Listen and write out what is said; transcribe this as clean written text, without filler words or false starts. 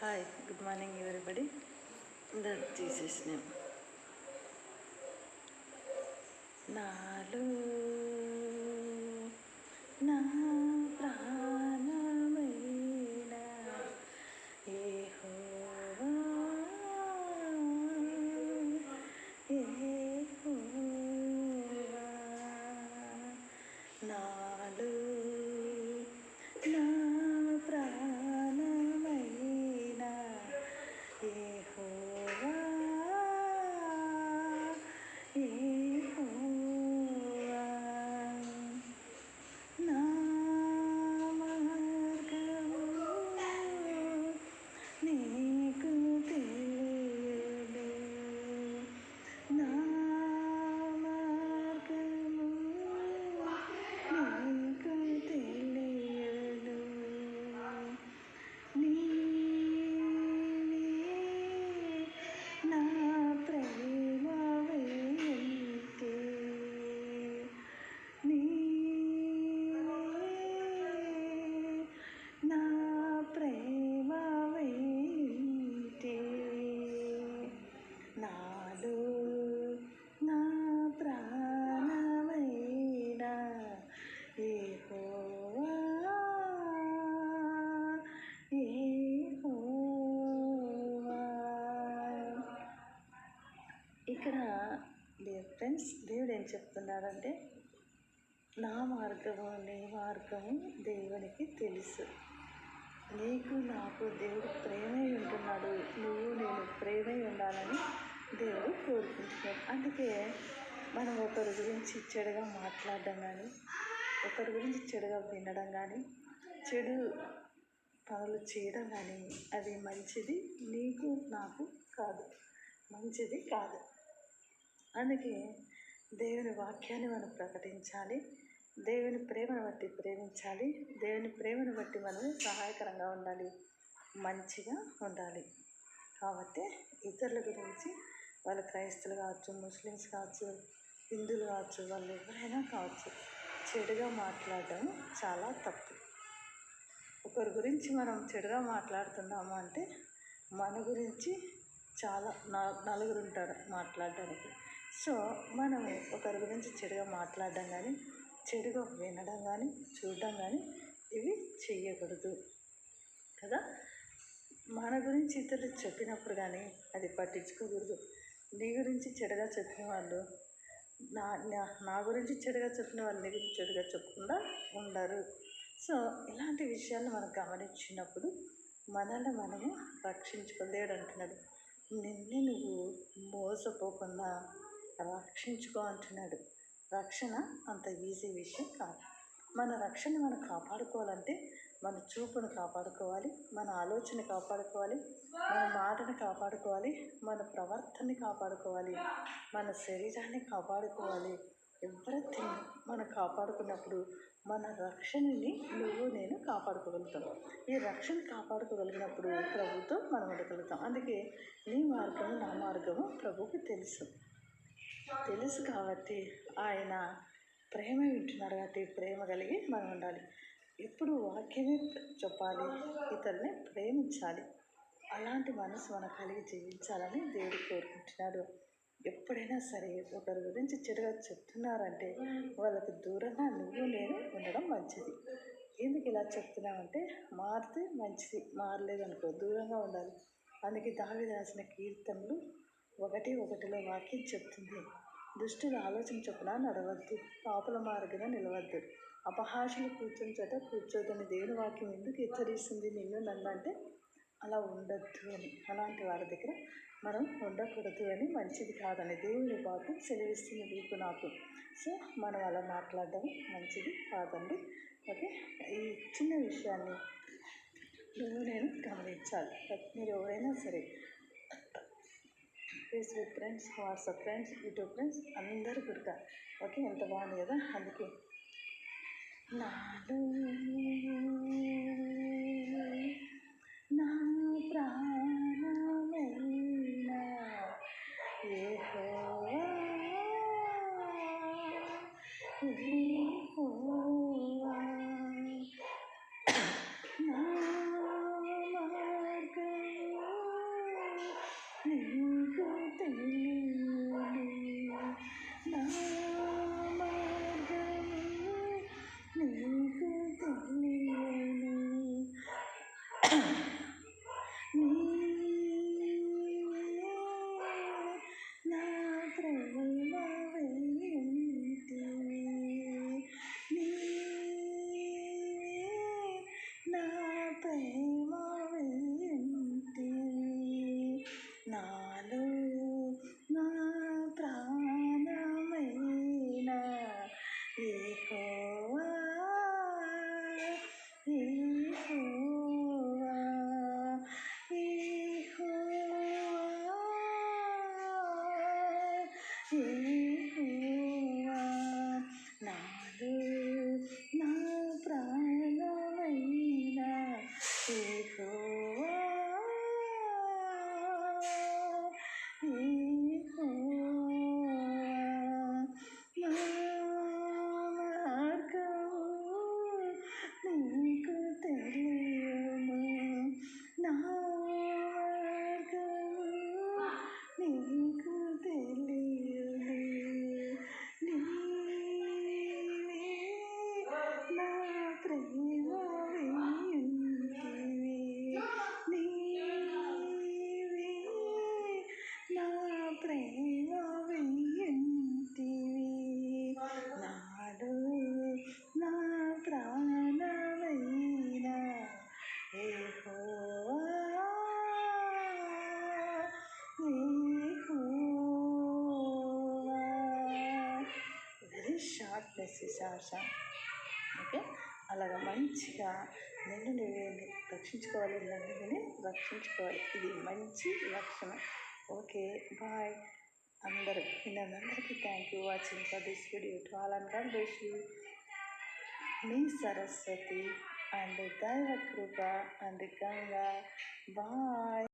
Hi, good morning everybody. తీసేసినాం. నాలో నా ప్రాణమైన యెహోవా, యెహోవా, నాలో నా ప్రాణమైన యెహోవా, యెహోవా, నా మార్గము నీకు తెలియదు, నా మార్గము నీకు తెలియదు. నీవే నా ప్రేమ వెంటే, నీవే నా ప్రేమ వెంటే, నాలో నా ప్రాణమైన యెహోవా, యెహోవా. ఇక్కడ డియర్ ఫ్రెండ్స్, దేవుడు ఏం చెప్తున్నారంటే, నా మార్గము నీ మార్గము దేవునికి తెలుసు. నీకు నాకు దేవుడు ప్రేమే ఉంటున్నాడు. నువ్వు నేను ప్రేమే ఉండాలని దేవుడు కోరుకుంటున్నాడు. అందుకే మనం ఒకరి గురించి చెడుగా మాట్లాడడం కానీ, ఒకరి గురించి చెడుగా వినడం కానీ, చెడు పనులు చేయడం కానీ అది మంచిది నీకు నాకు కాదు, మంచిది కాదు. అందుకే దేవుని వాక్యాన్ని మనం ప్రకటించాలి. దేవుని ప్రేమను బట్టి ప్రేమించాలి. దేవుని ప్రేమను బట్టి మనం సహాయకరంగా ఉండాలి, మంచిగా ఉండాలి. కాబట్టి ఇతరుల గురించి, వాళ్ళు క్రైస్తవులు కావచ్చు, ముస్లిమ్స్ కావచ్చు, హిందువులు కావచ్చు, వాళ్ళు ఎవరైనా కావచ్చు, చెడుగా మాట్లాడడం చాలా తప్పు. ఒకరి గురించి మనం చెడుగా మాట్లాడుతున్నాము అంటే మన గురించి చాలా నలుగురు ఉంటారు మాట్లాడడానికి. సో మనం ఒకరి గురించి చెడుగా మాట్లాడడం కానీ, చెడుగా వినడం కానీ, చూడడం కానీ ఇవి చెయ్యకూడదు కదా. మన గురించి ఇతరులు చెప్పినప్పుడు కానీ అది పట్టించుకోకూడదు. నీ గురించి చెడుగా చెప్పిన వాళ్ళు నా గురించి చెడుగా చెప్పిన వాళ్ళు నీ గురించి చెడుగా చెప్పకుండా ఉండరు. సో ఇలాంటి విషయాలు మనం గమనించినప్పుడు మనల్ని మనము రక్షించుకోలేడు అంటున్నాడు. నిన్ను నువ్వు మోసపోకుండా రక్షించుకో అంటున్నాడు. రక్షణ అంత ఈజీ విషయం కాదు. మన రక్షణ మనం కాపాడుకోవాలంటే మన చూపును కాపాడుకోవాలి, మన ఆలోచన కాపాడుకోవాలి, మన మాటను కాపాడుకోవాలి, మన ప్రవర్తనని కాపాడుకోవాలి, మన శరీరాన్ని కాపాడుకోవాలి. ఎవ్రీథింగ్ మనం కాపాడుకున్నప్పుడు మన రక్షణని నువ్వు నేను కాపాడుకోగలుగుతాం. ఈ రక్షణ కాపాడుకోగలిగినప్పుడు ప్రభుతో మనం ఉండగలుగుతాం. అందుకే నీ మార్గము నా మార్గము ప్రభువుకి తెలుసు కాబట్టి ఆయన ప్రేమ వింటున్నాడు. కాబట్టి ప్రేమ కలిగి మనం ఉండాలి. ఎప్పుడు వాక్యమే చెప్పాలి, ఇతరుల్ని ప్రేమించాలి. అలాంటి మనసు మనం కలిగి జీవించాలని దేవుడు కోరుకుంటున్నాడు. ఎప్పుడైనా సరే ఒకరి గురించి చెడుగా చెప్తున్నారంటే వాళ్ళకి దూరంగా నువ్వు నేను ఉండడం మంచిది. ఎందుకు ఇలా చెప్తున్నామంటే మారితే మంచిది, మారలేదనుకో దూరంగా ఉండాలి. అందుకే దావీదు రాసిన కీర్తనలు 1:1 వాక్యం చెప్తుంది, దుష్టుల ఆలోచన చొప్పున నడవద్దు, పాపుల మార్గంగా నిలవద్దు, అపహాసులు కూర్చొని చోట కూర్చోదని దేవుని వాక్యం ఎందుకు హెచ్చరిస్తుంది నిన్ను నన్ను అంటే అలా ఉండొద్దు అని. అలాంటి వారి దగ్గర మనం ఉండకూడదు అని, మంచిది కాదని దేవుని వాక్యం సెలవిస్తుంది నీకు నాకు. సో మనం అలా మాట్లాడడం మంచిది కాదండి. ఓకే, ఈ చిన్న విషయాన్ని నువ్వు నేను గమనించాలి. మీరు ఎవరైనా సరే Facebook friends, WhatsApp friends, YouTube friends అందరూ కూడా ఓకే, ఎంత బాగుంది కదా. అందుకే నాలో నా ప్రాణమైన యెహోవా, యెహోవా, నా మార్గము శ్వాస. ఓకే, అలాగ మంచిగా నిన్ను నువ్వే రక్షించుకోవాలి, నన్ను నేను రక్షించుకోవాలి. ఇది మంచి లక్షణం. Okay, bye. అందరికీ thank you watching for this video. To all and god bless you. మీ సరస్వతి అండ్ దైవ కృప అండ్ గంగా. బాయ్.